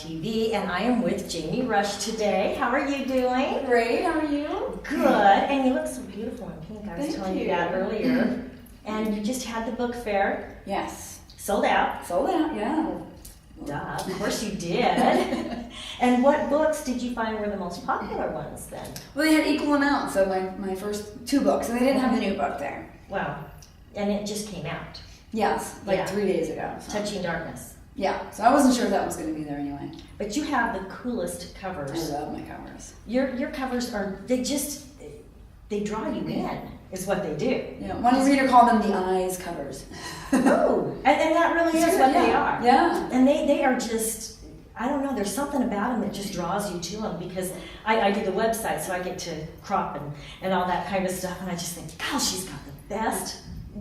TV, and I am with Jaime Rush today. How are you doing? Great, how are you? Good, and you look so beautiful in pink. I was Thank telling you you. that earlier. And you just had the book fair. Yes. Sold out. Sold out, yeah. Duh, of course you did. And what books did you find were the most popular ones then? Well, they had equal amounts of my first two books, and they didn't have the new book there. Wow. And it just came out. Yes, like Yeah. 3 days ago. So. Touching Darkness. Yeah, so I wasn't sure that was going to be there anyway. But you have the coolest covers. I love my covers. Your covers are, they draw you in, is what they do. Yeah, one reader called them the eyes covers. Oh, and that really is what they are. Yeah. And they are just, I don't know, there's something about them that just draws you to them, because I do the website, so I get to crop and all that kind of stuff, and I just think, gosh, she's got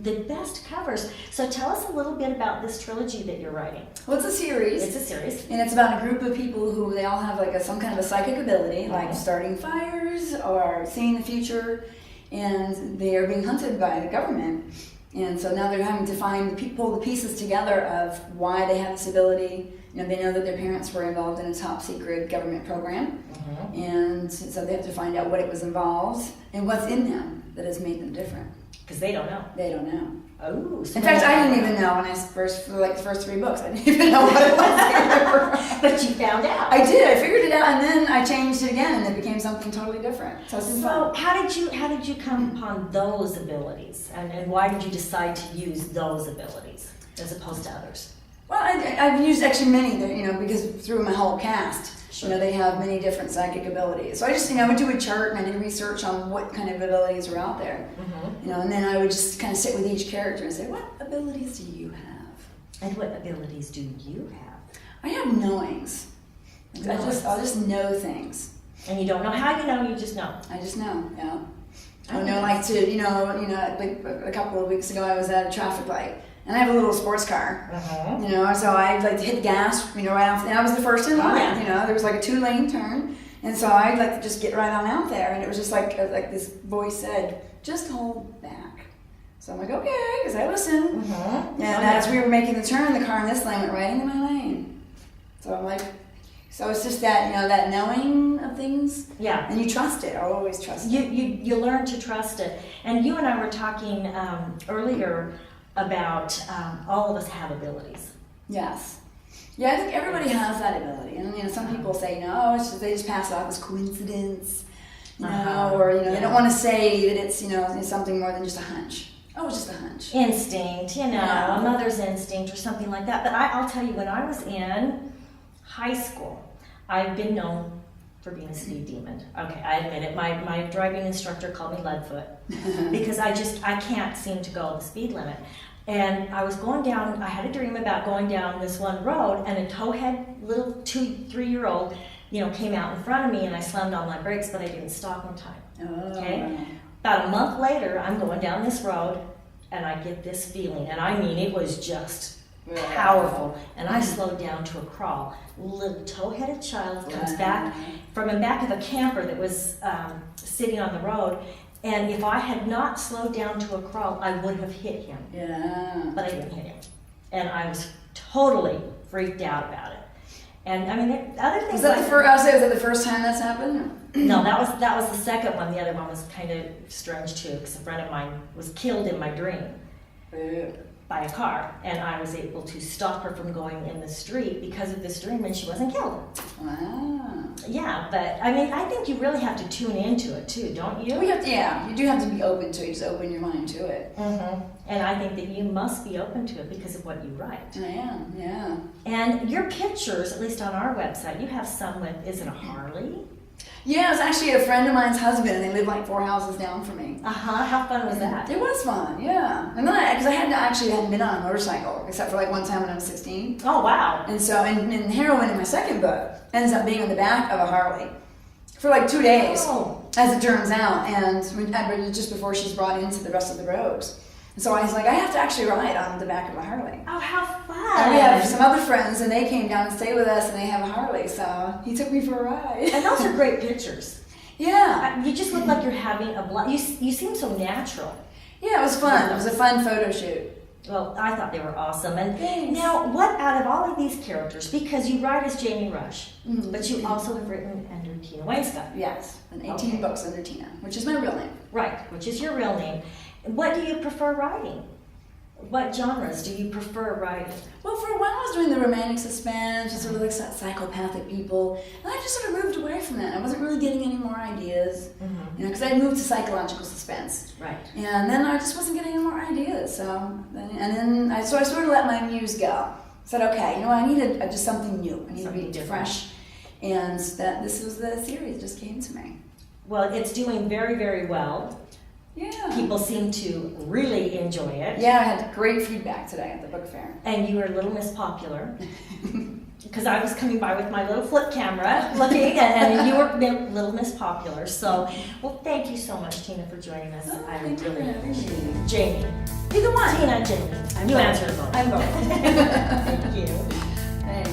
the best covers. So tell us a little bit about this trilogy that you're writing. Well, it's a series. It's a series. And it's about a group of people who they all have like some kind of a psychic ability, like starting fires or seeing the future, and they are being hunted by the government. And so now they're having to pull the pieces together of why they have this ability. You know, they know that their parents were involved in a top secret government program, and so they have to find out what it was involved and what's in them that has made them different. Because they don't know. They don't know. Oh. So in fact, I didn't even know when for the first three books. I didn't even know what it was. But you found out. I did. I figured it out, and then I changed it again, and it became something totally different. So it's been fun. how did you come upon those abilities, and why did you decide to use those abilities as opposed to others? Well, I've used actually many, because through my whole cast, Sure. they have many different psychic abilities. So I just, would do a chart and I did research on what kind of abilities are out there. And then I would just kind of sit with each character and say, what abilities do you have? And what abilities do you have? I have knowings. I'll just know things. And you don't know how you know, you just know. I just know, yeah. I know, like like a couple of weeks ago I was at a traffic light. And I have a little sports car, so I'd like to hit the gas, right off, and I was the first in line, there was like a 2-lane turn, and so I'd like to just get right on out there, and it was just like this voice said, just hold back. So I'm like, okay, because I listen. And as we were making the turn, the car in this lane went right into my lane. So I'm like, so it's just that, that knowing of things. Yeah. And you trust it. I'll always trust it. You learn to trust it. And you and I were talking earlier about all of us have abilities. Yes. Yeah, I think everybody has that ability. And some people say, no, they just pass it off as coincidence, or they don't want to say that it's something more than just a hunch. Oh, it's just a hunch. Instinct, a mother's instinct or something like that. But I'll tell you, when I was in high school, I've been known for being a speed demon. Okay, I admit it. My driving instructor called me Leadfoot because I can't seem to go the speed limit. And I was going down, I had a dream about going down this one road, and a towhead little 2-3-year-old, came out in front of me, and I slammed on my brakes, but I didn't stop in time. Okay? About a month later, I'm going down this road, and I get this feeling, and I mean, it was just powerful, and I slowed down to a crawl. Little tow-headed child comes back from the back of a camper that was sitting on the road, and if I had not slowed down to a crawl, I would have hit him. Yeah. But I didn't hit him, and I was totally freaked out about it. And I mean, other things. Was that the first time that's happened? No, that was the second one. The other one was kind of strange too, because a friend of mine was killed in my dream by a car, and I was able to stop her from going in the street because of this dream, and she wasn't killed. Wow. Yeah, but I mean, I think you really have to tune into it too, don't you? You do have to be open to it. Just open your mind to it. And I think that you must be open to it because of what you write. I am, yeah. And your pictures, at least on our website, you have some with, is it a Harley? Yeah, it was actually a friend of mine's husband, and they lived like 4 houses down from me. How fun was that? It was fun, yeah. And then because I hadn't been on a motorcycle, except for like one time when I was 16. Oh, wow. And so, and heroine in my second book ends up being on the back of a Harley for like 2 days, as it turns out, and just before she's brought into the rest of the roads. And so I was like, I have to actually ride on the back of a Harley. Oh, how fun. And we have some other friends, and they came down and stayed with us, and they have a Harley, so he took me for a ride. And those are great pictures. Yeah. You just look like you're having a blast. You seem so natural. Yeah, it was fun. It was a fun photo shoot. Well, I thought they were awesome. And Thanks. now, what out of all of these characters, because you write as Jaime Rush, Mhm. but you also have written under Tina Wainscott. Yes, and 18 Okay. books under Tina, which is my real name. Right, which is your real name. What do you prefer writing? What genres do you prefer writing? Well, for a while I was doing the romantic suspense, just sort of like psychopathic people, and I just sort of moved away from that. I wasn't really getting any more ideas, you know, because I moved to psychological suspense. Right. And then I just wasn't getting any more ideas. So I sort of let my muse go. I said, okay, you know, I needed just something new. I needed to Something be different. fresh, and that this was the series that just came to me. Well, it's doing very, very well. Yeah. People seem to really enjoy it. Yeah, I had great feedback today at the book fair. And you were Little Miss Popular. Because I was coming by with my little flip camera looking, and you were Little Miss Popular. So, well, thank you so much, Tina, for joining us. Oh, I thank you. really appreciate it. Jamie. Either one. Tina, Jamie. I'm You both. answered both. I'm both. Thank you. Thanks.